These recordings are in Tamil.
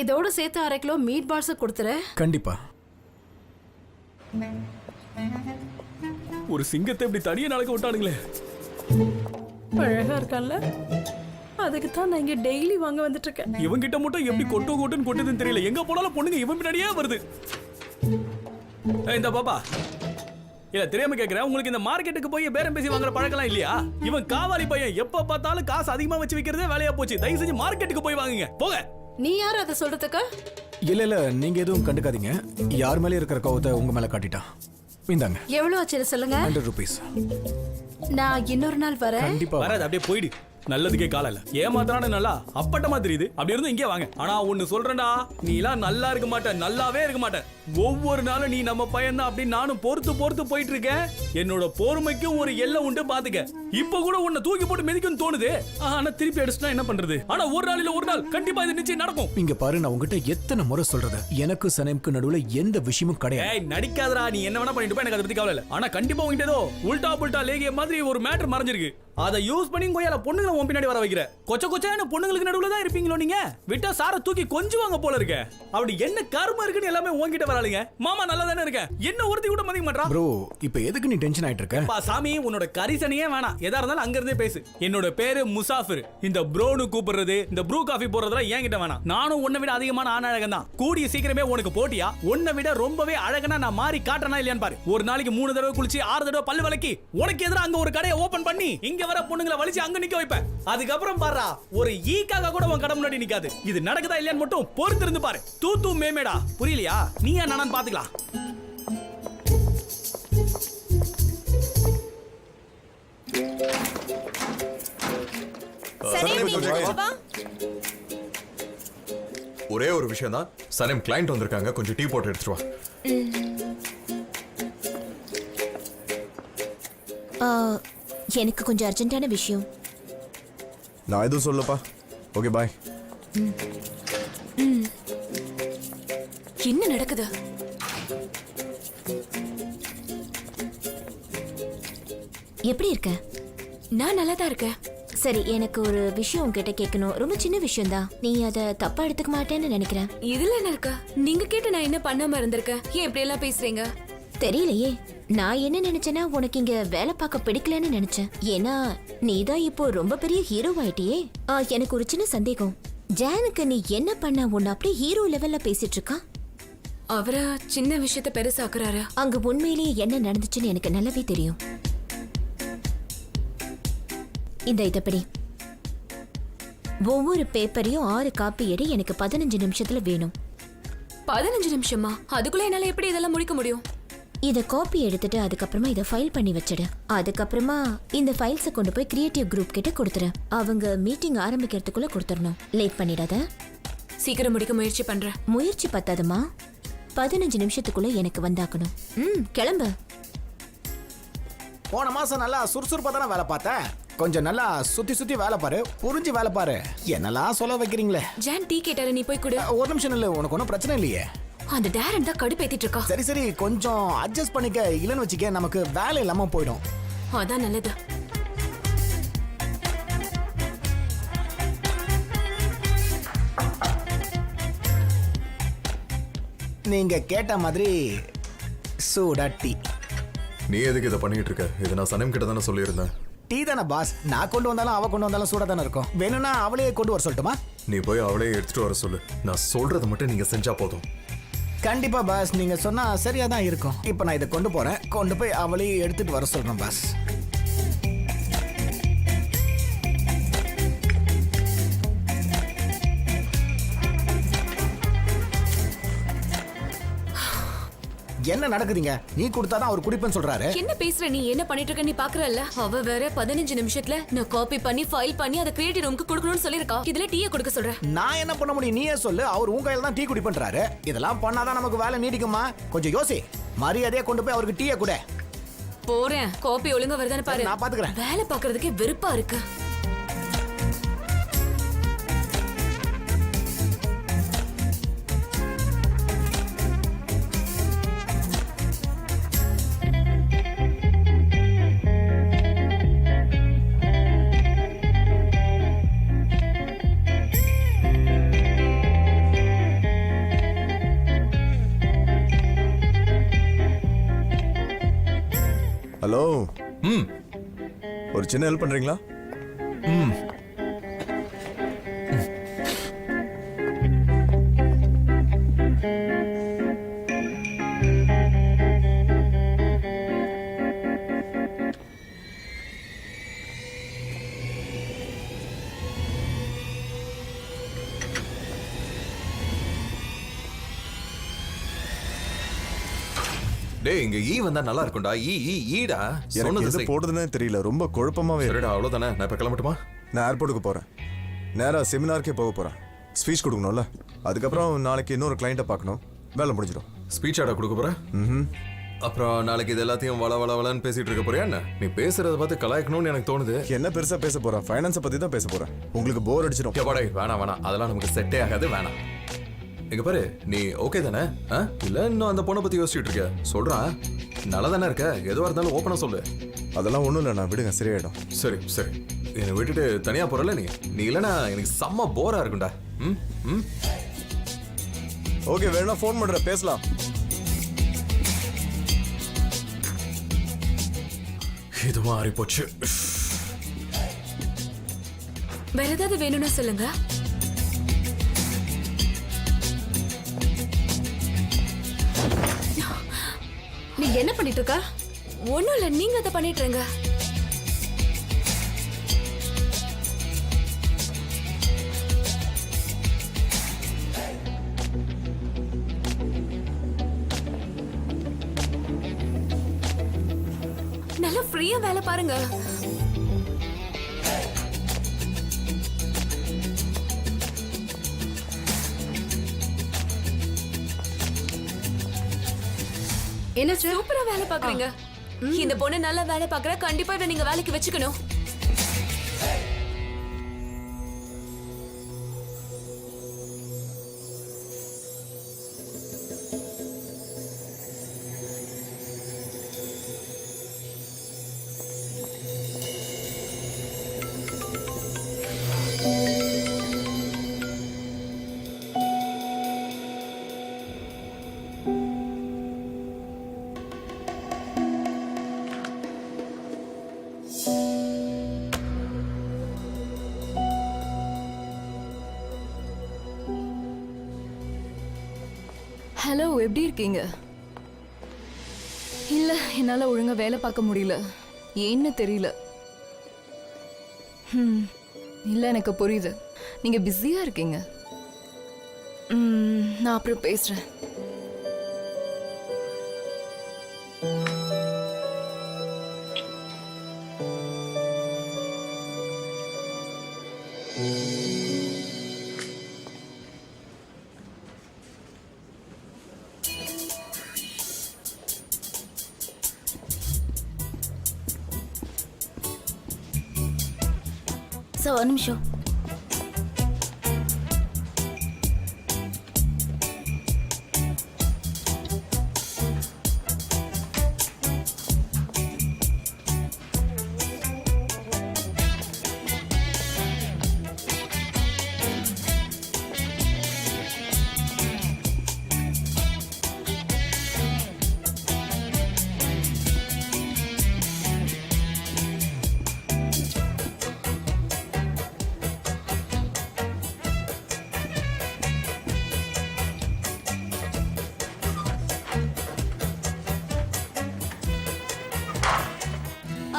இதோட சேர்த்து 1/2 கிலோ மீட் பால்ஸ் கொடுத்துரு. கண்டிப்பா. ஒரு சிங்கத்தை இப்படி தனியா நடக்க விட்டானுங்களே. அழகா இருக்கான்ல, அதுக்கு தான் நான் இங்க டெய்லி வாங்க வந்துட்டு இருக்கேன். இவங்கிட்ட மட்டும் எப்படி கொட்டுன்னு கொட்டுதுன்னு தெரியல. எங்க போனாலும் பொண்ணுங்க இவன் பின்னாடியே வருது. இந்த பாப்பா இல்ல தெரியாம கேக்குறேன், உங்களுக்கு இந்த மார்க்கெட்டுக்கு போய் பேரம் பேசி வாங்குற பழக்கலாம் இல்லையா? இவன் காவாலி பையன், எப்ப பார்த்தாலும் காசு அதிகமா வச்சு விக்கிறதே வேலையா போச்சு. தயவு செஞ்சு மார்க்கெட்டுக்கு போய் வாங்குங்க போங்க. நீ யார் அதை சொல்றதுக்கு? இல்ல நீங்க எதுவும் கண்டுக்காதீங்க. யார் மேலே இருக்கிற கோவத்தை உங்க மேல காட்டிட்டான். இந்தாங்க. எவ்வளவு ஆச்சு சொல்லுங்க. 100 ரூபீஸ். நான் இன்னொரு நாள் வரேன். கண்டிப்பா வராது, அப்படியே போயிடு. நல்லதுக்கே கால இல்ல. ஏமாத்தானே நல்லா அப்பட்டமா தெரியுது. அப்படி இருந்து இங்கே வாங்க. ஆனா ஒண்ணு சொல்றேன்டா, நீ எல்லாம் நல்லா இருக்க மாட்ட, நல்லாவே இருக்க மாட்ட. ஒவ்வொரு நாளும் நீ நம்ம பையன் தான் அப்படின்னு நானும் பொறுத்து போயிட்டு இருக்கேன். என்னோட பொறுமைக்கும் ஒரு எல்லை உண்டு பாத்துக்க. இப்ப கூட உன்னை தூக்கி போட்டு மிதிக்கும் தோணுது. ஆனா திருப்பி அடிச்சுனா என்ன பண்றது? ஆனா ஒரு நாள் இல்ல ஒரு நாள் கண்டிப்பா இது நிச்சயம் நடக்கும். இங்க பாரு, நான் உங்ககிட்ட எத்தனை முறை சொல்றது, எனக்கு சனேம்க்கு நடுவுல எந்த விஷயமும் கிடையாது. ஏய் நடிக்காதடா, நீ என்ன வேணா பண்ணிட்டு போ, எனக்கு அதை பத்தி கவலை இல்ல. ஆனா கண்டிப்பா உன்கிட்ட ஏதோ உல்டா புல்டா லேகிய மாதிரி ஒரு மேட்டர் மறைஞ்சிருக்கு. அதை யூஸ் பண்ணி கொய்யால பொண்ணுங்களை உன் பின்னாடி வர வைக்கிற. கொச்சைன்னு பொண்ணுங்களுக்கு நடுவுல தான் இருப்பீங்களோ நீங்க. விட்டா சார தூக்கி கொஞ்சுவாங்க போல இருக்க. அப்படி என்ன கர்மம் இருக்குன்னு எல்லாமே உன்கிட்ட வராளுங்க. மாமா நல்லா தானே இருக்க, என்ன ஒருத்தி கூட மதிக்க மாட்டா. ப்ரோ இப்போ எதுக்கு நீ டென்ஷன் ஆயிட்டு இருக்க? பா சாமி, உன்னோட கரிசனையே வேணாம். எதா இருந்தாலும் அங்க இருந்தே பேசு. என்னோட பேரு முசாஃபிர். இந்த ப்ரோனு கூப்பிடுறது, இந்த ப்ரூ காஃபி போடுறதுலாம் என்கிட்ட வேணாம். நானும் உன்னை விட அதிகமான ஆணழகன் தான். கூடிய சீக்கிரமே உனக்கு போட்டியா உன்னை விட ரொம்பவே அழகனா நான் மாறி காட்டனா இல்லையான்னு பாரு. ஒரு நாளைக்கு 3 தடவை குளிச்சு 6 தடவை பல்லு விளக்கி உனக்கு எதிராக அங்க ஒரு கடையை ஓபன் பண்ணி இங்க வர பொண்ணுங்களை வலிச்சு அங்க நிக்க வைப்பேன். அதுக்கப்புறம் பாரு, ஒரு ஈக்காக கூட உன் கடை முன்னாடி நிக்காது. இது நடக்குதா இல்லையான்னு மட்டும் பொறுத்து இருந்து பாரு. தூ மேமேடா, புரியலையா? நீ நான் பாத்துக்கலாம். ஒரே ஒரு விஷயம் தான், சனேம் கிளையண்ட் வந்திருக்காங்க, கொஞ்சம் டீ போட்டு எடுத்துட்டு வா. எனக்கு கொஞ்சம் அர்ஜென்ட்டான விஷயம். நான் எதுவும் சொல்லப்பா. Okay bye. என்ன நடக்குது? எப்படி இருக்க? நான் நல்லா தான் இருக்கேன். சரி, எனக்கு ஒரு விஷயம் உங்ககிட்ட கேட்கணும். ரொம்ப சின்ன விஷயம் தான். நீ அதை தப்பா எடுத்துக்க மாட்டேன்னு நினைக்கிறேன். இதுல என்ன இருக்கா? நீங்க கேட்டு நான் என்ன பண்ணாம இருந்திருக்கேன்? ஏன் இப்படி எல்லாம் பேசுறீங்க? தெரியலையே. நான் என்ன நினைச்சேன்னா, உனக்கு இங்க வேலை பார்க்க பிடிக்கலன்னு நினைச்சேன். ஏன்னா நீதான் இப்போ ரொம்ப பெரிய ஹீரோ ஆயிட்டியே. எனக்கு ஒரு சின்ன சந்தேகம். ஜானுக்கு நீ என்ன பண்ண உன்னை அப்படியே ஹீரோ லெவல்ல பேசிட்டு இருக்கா? அவர சின்ன விஷயத்த பெருசாக்குறாரு. அங்க உண்மையிலேயே என்ன நடந்துச்சுன்னு எனக்கு நல்லாவே தெரியும். இதப்படி ஒவ்வொரு பேப்பரையும் 6 காப்பி எடு. எனக்கு 15 நிமிஷத்துல வேணும். 15 நிமிஷமா? அதுக்குள்ள என்னால எப்படி இதெல்லாம் முடிக்க முடியும்? இத காப்பி எடுத்துட்டு அதுக்கப்புறமா இத ஃபைல் பண்ணி வச்சிடு. அதுக்கப்புறமா இந்த ஃபைல்ஸை கொண்டு போய் கிரியேட்டிவ் குரூப் கிட்ட கொடுத்துரு. அவங்க மீட்டிங் ஆரம்பிக்கிறதுக்குள்ள கொடுத்துடணும். லேட் பண்ணிடாத. சீக்கிரம் முடிக்க முயற்சி பண்றேன். முயற்சி பத்தாதுமா, 15 நிமிஷத்துக்குள்ள எனக்கு வந்தாக்கணும். கிளம்பு. போன மாசம் நல்லா சுறுசுறுப்பா தானே வேலை பார்த்தேன். கொஞ்சம் நல்லா சுத்தி வேலை பாரு, புரிஞ்சு வேலை பாரு. என்னெல்லாம் சொல்ல வைக்கிறீங்களே. ஜான் டீ கேட்டாரு, நீ போய் கொடு. ஒரு நிமிஷம் இல்ல, உனக்கு ஒன்றும் பிரச்சனை இல்லையே. அந்த டேரன் தான் கடுப்பேத்திட்டு இருக்கா. சரி கொஞ்சம் அட்ஜஸ்ட் பண்ணிக்க. இல்லைன்னு வச்சுக்க, நமக்கு வேலை இல்லாம போயிடும். அதான் நல்லது. நீங்க கேட்ட மாதிரி சூடா டீ. நீ எதுக்கு இதை பண்ணிட்டு இருக்க? இதை நான் சனேம் கிட்ட தானே சொல்லியிருந்தேன். டீ தானே பாஸ். நான் கொண்டு வந்தாலும் அவ கொண்டு வந்தாலும் சூடா தானே இருக்கும். வேணும்னா அவளையே கொண்டு வர சொல்லட்டுமா? நீ போய் அவளே எடுத்துட்டு வர சொல்லு. நான் சொல்றதை மட்டும் நீங்க செஞ்சா போதும். கண்டிப்பா பாஸ், நீங்க சொன்னா சரியா தான் இருக்கும். இப்ப நான் இதை கொண்டு போறேன். கொண்டு போய் அவளையே எடுத்துட்டு வர சொல்றேன் பாஸ். என்ன நடக்குதுங்க? நீ கொடுத்தாதான் அவர் குடிப்பேன்னு சொல்றாரு. என்ன பேசுற நீ? என்ன பண்ணிட்டு இருக்க நீ பாக்குறல்ல? அவ வேற 15 நிமிஷத்துல நான் காப்பி பண்ணி ஃபைல் பண்ணி அதை கிரியேட்டிவ் ரூமுக்கு கொடுக்கணும்னு சொல்லிருக்கா. இதுல டீயை கொடுக்க சொல்றேன். நான் என்ன பண்ண முடியும்? நீயே சொல்லு. அவர் உங்க கையில தான் டீ குடி பண்றாரு. இதெல்லாம் பண்ணாதான் நமக்கு வேலை நீடிக்குமா? கொஞ்சம் யோசி. மரியாதையா கொண்டு போய் அவருக்கு டீயை கொடு. போறேன். காப்பி ஒழுங்கா வருதான்னு பாரு. நான் பாத்துக்கிறேன். வேலை பாக்குறதுக்கே வெறுப்பா இருக்கு. ஹலோ, ம் ஒரு சின்ன ஹெல்ப் பண்றீங்களா? டேய் இங்க ஈ வந்தா நல்லா இருக்கும்டா. ஈடா எனக்கு சொன்னது எது செய். போடுறதுன்னே தெரியல, ரொம்ப குழப்பமாவே இருக்கு. சரிடா அவ்வளவுதானே. நான் இப்ப கிளம்பட்டுமா? நான் ஏர்போர்ட்டுக்கு போறேன். நேரா செமினாருக்கே போக போறேன். ஸ்பீச் கொடுக்கணும்ல, அதுக்கப்புறம் நாளைக்கு இன்னொரு கிளைண்ட்டை பார்க்கணும். வேலை முடிஞ்சிடும். ஸ்பீச் ஆட கொடுக்க போற? அப்புறம் நாளைக்கு இது எல்லாத்தையும் வளன்னு பேசிட்டு இருக்க போறியா என்ன? நீ பேசுறத பார்த்து கலாய்க்கணும்னு எனக்கு தோணுது. என்ன பெருசா பேச போறேன்? ஃபைனான்ஸை பத்தி தான் பேச போறேன். உங்களுக்கு போர் அடிச்சிடும். எப்பாடா வேணாம் அதெல்லாம் நமக்கு செட்டே ஆகாது, வேணாம். இங்க பாரு, நீ ஓகே தானே? இல்ல இன்னும் அந்த பொண்ணை பத்தி யோசிச்சுட்டு இருக்க? சொல்றா, நல்லா தானே இருக்க? எதுவா இருந்தாலும் ஓப்பனா சொல்லு. அதெல்லாம் ஒண்ணும் இல்லை, நான் விடுங்க, சரியாயிடும். சரி சரி, என்னை விட்டுட்டு தனியா போறல நீ இல்லைன்னா எனக்கு செம்ம போரா இருக்கும்டா. ம் ம் ஓகே, வேணா ஃபோன் பண்ற, பேசலாம். இது மாறி போச்சு. வேற ஏதாவது வேணும்னா சொல்லுங்க. நீ என்ன பண்ணிட்டு இருக்கா? ஒண்ணும் இல்ல, நீங்க அதை பண்ணிட்டு இருங்க. நல்லா ஃப்ரீயா வேலை பாருங்க. என்ன சூப்பரா வேலை பாக்குறீங்க. இந்த பொண்ணு நல்லா வேலை பாக்குற, கண்டிப்பா இவ நீங்க வேலைக்கு வச்சுக்கணும். ஹலோ, எப்படி இருக்கீங்க? இல்ல, என்னால ஒழுங்கா வேலை பார்க்க முடியல. ஏன்னு தெரியல. இல்ல, எனக்கு புரியுது, நீங்க பிஸியா இருக்கீங்க. நான் அப்புறம் பேசுறேன். சார், ஒரு நிமிஷம்.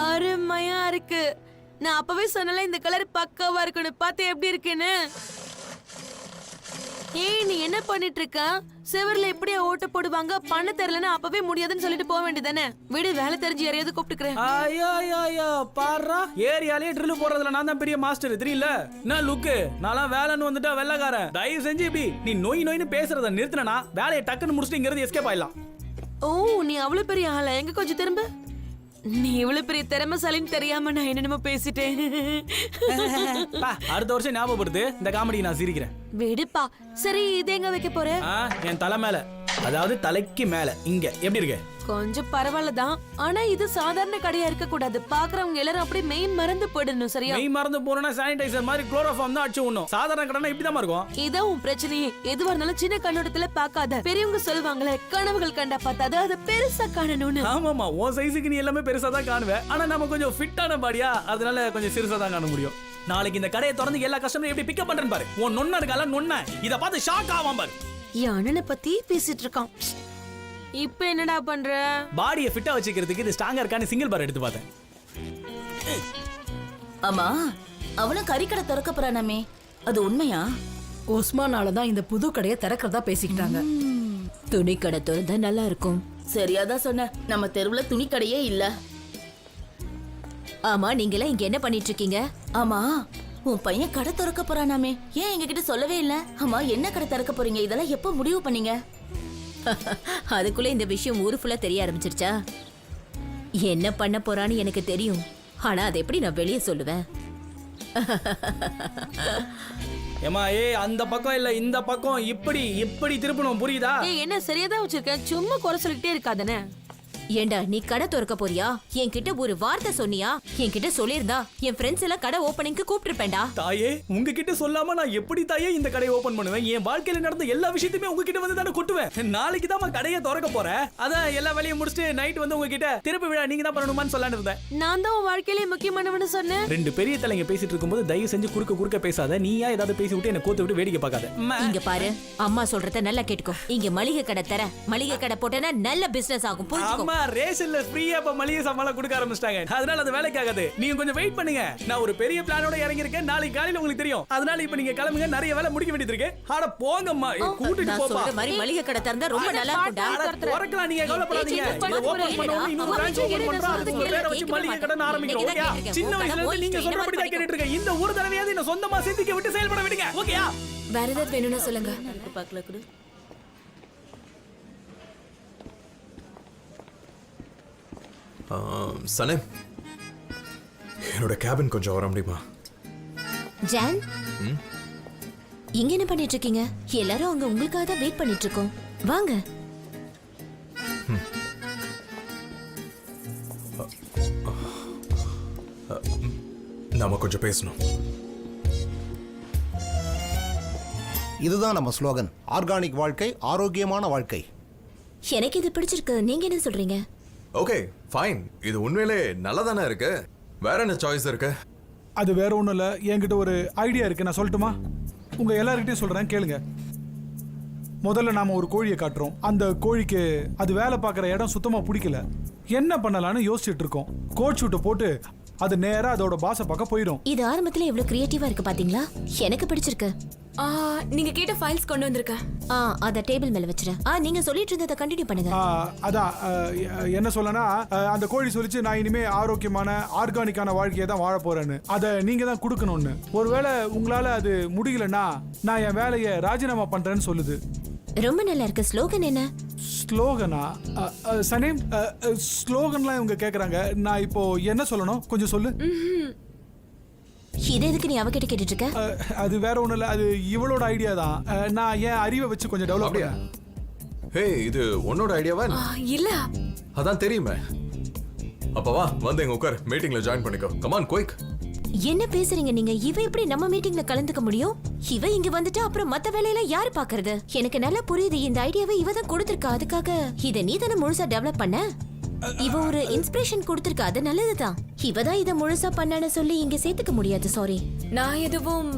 அருமையா இருக்கு. நான் அப்பவே சொன்னல இந்த கலர் பக்காவா இருக்குன்னு. பார்த்து எப்படி இருக்குன்னு. ஏய், நீ என்ன பண்ணிட்டு இருக்க? செவர்ல எப்படியா ஓட்ட போடுவாங்க? பண்ண தெரியலன்னா அப்பவே முடியாதுன்னு சொல்லிட்டு போக வேண்டியதானே? விடு, வேலை தெரிஞ்சு யாரையாவது கூப்பிட்டுக்கிறேன். ஐயோ பாருடா, ஏரியாலே ட்ரில் போடுறதுல நான் தான் பெரிய மாஸ்டர், தெரியல? என்ன லுக்கு, நான்லாம் வேலைன்னு வந்துட்டா வெள்ளக்காரன். தயவு செஞ்சு இப்படி நீ நோய் பேசுறத நிறுத்தினா வேலையை டக்குன்னு முடிச்சுட்டு இங்கிறது எஸ்கேப் ஆயிடலாம். ஓ, நீ அவ்வளவு பெரிய ஆளா? எங்க கொஞ்சம் திரும்ப. நீ இவ்வளவு பெரிய திறமைசாலின்னு தெரியாம நான் என்னென்னமோ பேசிட்டேன். அடுத்த வருஷம் ஞாபகப்படுத்து, இந்த காமெடி நான் சிரிக்கிறேன். விடுப்பா. சரி, இது எங்க வைக்க போற? என் தலை மேல. அதாவது தலைக்கு மேல இங்க எப்படி இருக்கு? கொஞ்சம் பரவாயில்லதான். ஆனா இது சாதாரண கடையா இருக்க கூடாது. பாக்குறவங்க எல்லாரும் அப்படியே மெய் மறந்து போயிடணும். சரியா? மெய் மறந்து போறோம்னா சானிடைசர் மாதிரி குளோரோஃபார்ம் தான் அடிச்சு விடணும். சாதாரண கடைனா இப்படிதான் இருக்கும். இதான் உன் பிரச்சனையே. எதுவா இருந்தாலும் சின்ன கண்ணோட்டத்துல பாக்காத. பெரியவங்க சொல்லுவாங்களே, கனவுகள் கண்டா பார்த்தாது அதை பெருசா காணணும்னு. ஆமாமா, உன் சைஸுக்கு நீ எல்லாமே பெருசா தான் காணுவேன். ஆனா நம்ம கொஞ்சம் ஃபிட்டான பாடியா, அதனால கொஞ்சம் சிறுசா தான் காண முடியும். நாளைக்கு இந்த கடையை திறந்து எல்லா கஸ்டமரும் எப்படி பிக்கப் பண்றேன்னு பாரு. உன் நொண்ண இருக்கால நொண்ண, இத பார்த்து ஷாக் ஆவான் பாரு. என் அண்ணனை பத்தி பேசிட்டு இருக்கான். இப்ப என்னடா பண்ற? பாடியை ஃபிட்டா வச்சுக்கிறதுக்கு இது ஸ்ட்ராங்கா இருக்கான்னு சிங்கிள் பார் எடுத்து பார்த்தேன். ஆமா, அவனும் கறிக்கடை திறக்க போறானாமே, அது உண்மையா? உஸ்மானால தான் இந்த புது கடையை திறக்கிறதா பேசிக்கிட்டாங்க. துணி கடை திறந்தா நல்லா இருக்கும். சரியாதான் சொன்ன, நம்ம தெருவுல துணி கடையே இல்ல. ஆமா, நீங்களாம் இங்க என்ன பண்ணிட்டு இருக்கீங்க? ஆமா, உன் பையன் கடை திறக்க போறானாமே, ஏன் எங்ககிட்ட சொல்லவே இல்ல? ஆமா, என்ன கடை திறக்க போறீங்க? இதெல்லாம் எப்ப முடிவு பண்ணீங்க? அதுக்குள்ள இந்த விஷயம் ஊரு ஃபுல்லா தெரிய ஆரம்பிச்சிருச்சா? என்ன பண்ண போறான்னு எனக்கு தெரியும். ஆனா அதை எப்படி நான் வெளியே சொல்லுவேன்? ஏமா அந்த பக்கம் இல்ல இந்த பக்கம், இப்படி இப்படி திருப்பணும், புரியுதா? ஏய், என்ன சரியாதான் வச்சிருக்கேன். சும்மா குறை சொல்லிட்டே இருக்காதனே. ஏண்டா, நீ கடை திறக்க போறியா? என்கிட்ட ஒரு வார்த்தை சொன்னியா? என்கிட்ட சொல்லியிருந்தா என் ஃப்ரெண்ட்ஸ் எல்லாம் கடை ஓப்பனிங்க்கு கூப்பிட்டுருப்பேன்டா. தாயே, உங்ககிட்ட சொல்லாம நான் எப்படி தாயே இந்த கடையை ஓபன் பண்ணுவேன்? என் வாழ்க்கையில நடந்த எல்லா விஷயத்தையுமே உங்ககிட்ட வந்து தானே கொட்டுவேன். நாளைக்கு தான் கடையை திறக்க போறேன். அதான் எல்லா வேலையும் முடிச்சுட்டு நைட் வந்து உங்ககிட்ட திருப்பி விழா நீங்க தான் பண்ணணுமான்னு சொல்லலான்னு இருந்தேன். நான் தான் உன் வாழ்க்கையிலே முக்கியமானவன்னு சொன்னேன். ரெண்டு பெரிய தலைங்க பேசிட்டு இருக்கும்போது தயவு செஞ்சு குறுக்க பேசாத. நீயா ஏதாவது பேசி விட்டு என்ன கோத்து விட்டு வேடிக்கை பார்க்காத. இங்க பாரு, அம்மா சொல்றத நல்லா கேட்டுக்கோ. இங்க மளிகை கடை தர, மளிகை கடை போட்டேன்னா நல்ல பிசினஸ் ஆகும், புரிஞ்சுக்கோ. ரேஷன்ல ஃப்ரீயா இப்ப மளிகை சாமான் கொடுக்க ஆரம்பிச்சிட்டாங்க. அதனால அது வேலைக்கு ஆகாது. நீங்க கொஞ்சம் வெயிட் பண்ணுங்க. நான் ஒரு பெரிய பிளானோட இறங்கி இருக்கேன். நாளைக்கு காலையில உங்களுக்கு தெரியும். அதனால இப்ப நீங்க கிளம்புங்க. நிறைய வேலை முடிக்க வேண்டியது இருக்கு. அட போங்கம்மா, கூட்டிட்டு நான் போப்பா. சொல்ற மாதிரி மளிகை கடை திறந்தா ரொம்ப நல்லா இருக்கும்டா. திறக்கலாம், நீங்க கவலைப்படாதீங்க. இத ஓபன் பண்ணனும், இன்னொரு பிரான்ச் ஓபன் பண்றோம். அதுக்கு ஒரு பேரை வச்சு மளிகை கடை ஆரம்பிக்கிறோம். ஓகேயா? சின்ன வயசுல இருந்து நீங்க சொல்றபடி தான் கேட்டுட்டு இருக்கேன். இந்த ஒரு தடவையாவது என்ன சொந்தமா சிந்திக்க விட்டு செயல்பட விடுங்க. ஓகேயா? வேற ஏதாவது வேணும்னா சொல்லுங்க. பாக்கல குடு. சனே, என்னோட கேபின் கொஞ்சம் வர முடியுமா? ஜான், இங்க என்ன பண்ணிட்டு இருக்கீங்க? எல்லாரும் அங்க உங்களுக்காக தான் வெயிட் பண்ணிட்டு இருக்கோம். வாங்க. நாம கொஞ்சம் பேசணும். இதுதான் நம்ம ஸ்லோகன். ஆர்கானிக் வாழ்க்கை, ஆரோக்கியமான வாழ்க்கை. எனக்கு இது பிடிச்சிருக்கு. நீங்க என்ன சொல்றீங்க? Okay, fine. இது உண்மையிலே நல்லா தானே இருக்கு. வேற என்ன சாய்ஸ் இருக்கு? அது வேற ஒன்றும் இல்லை. என்கிட்ட ஒரு ஐடியா இருக்கு, நான் சொல்லட்டுமா? உங்க எல்லார்கிட்டையும் சொல்றேன், கேளுங்க. முதல்ல நாம ஒரு கோழியை காட்டுறோம். அந்த கோழிக்கு அது வேலை பார்க்குற இடம் சுத்தமா பிடிக்கல. என்ன பண்ணலாம்னு யோசிச்சுட்டு இருக்கோம். கோட் ஷூட்டை போட்டு அது நேரா அதோட பாச பக்கம் போயிடும். இது ஆரம்பத்துல எவ்வளவு கிரியேட்டிவா இருக்கு பாத்தீங்களா? எனக்கு பிடிச்சிருக்கு. நீங்க கேட்ட ஃபைல்ஸ் கொண்டு வந்திருக்கேன். அத டேபிள் மேல வச்சிரு. நீங்க சொல்லிட்டு இருந்ததை கண்டினியூ பண்ணுங்க. அதான் என்ன சொல்லனா, அந்த கோழி சொல்லிச்சு நான் இனிமே ஆரோக்கியமான ஆர்கானிக்கான வாழ்க்கையை தான் வாழ போறேன்னு. அதை நீங்க தான் கொடுக்கணும்னு. ஒருவேளை உங்களால அது முடியலன்னா நான் என் வேலையை ராஜினாமா பண்றேன்னு சொல்லுது. ரொம்ப நல்லா இருக்கு. ஸ்லோகன் என்ன? ஸ்லோகனா? சனேம், ஸ்லோகன்லாம் இவங்க கேக்குறாங்க. நான் இப்போ என்ன சொல்லணும் கொஞ்சம் சொல்லு. இது எதுக்கு நீ அவகிட்ட கேட்டுட்டு இருக்க? அது வேற ஒண்ணும் இல்ல, அது இவளோட ஐடியா தான். நான் என் அறிவை வச்சு கொஞ்சம் டெவலப் அப்படியா? ஹே, இது உன்னோட ஐடியாவா? இல்ல, அதான் தெரியுமே. அப்ப வா, வந்து எங்க உட்கார், மீட்டிங்ல ஜாயின் பண்ணிக்கோ. Come on, quick. என்ன பேசுறீங்க நீங்க? இவ எப்படி நம்ம மீட்டிங்ல கலந்துக்க முடியும்? இவ இங்க வந்துட்டு அப்புறம் மத்த வேலையெல்லாம் யாரு பாக்குறது? எனக்கு நல்லா புரியுது. இந்த ஐடியாவை இவ தான் கொடுத்திருக்கா. அதுக்காக இத நீ தானே முழுசா டெவலப் பண்ண. இவ ஒரு இன்ஸ்பிரேஷன் கொடுத்திருக்கா, அது நல்லதுதான். இவ தான் இத முழுசா பண்ணான்னு சொல்லி இங்க சேர்த்துக்க முடியாது. சாரி, நான் எதுவும்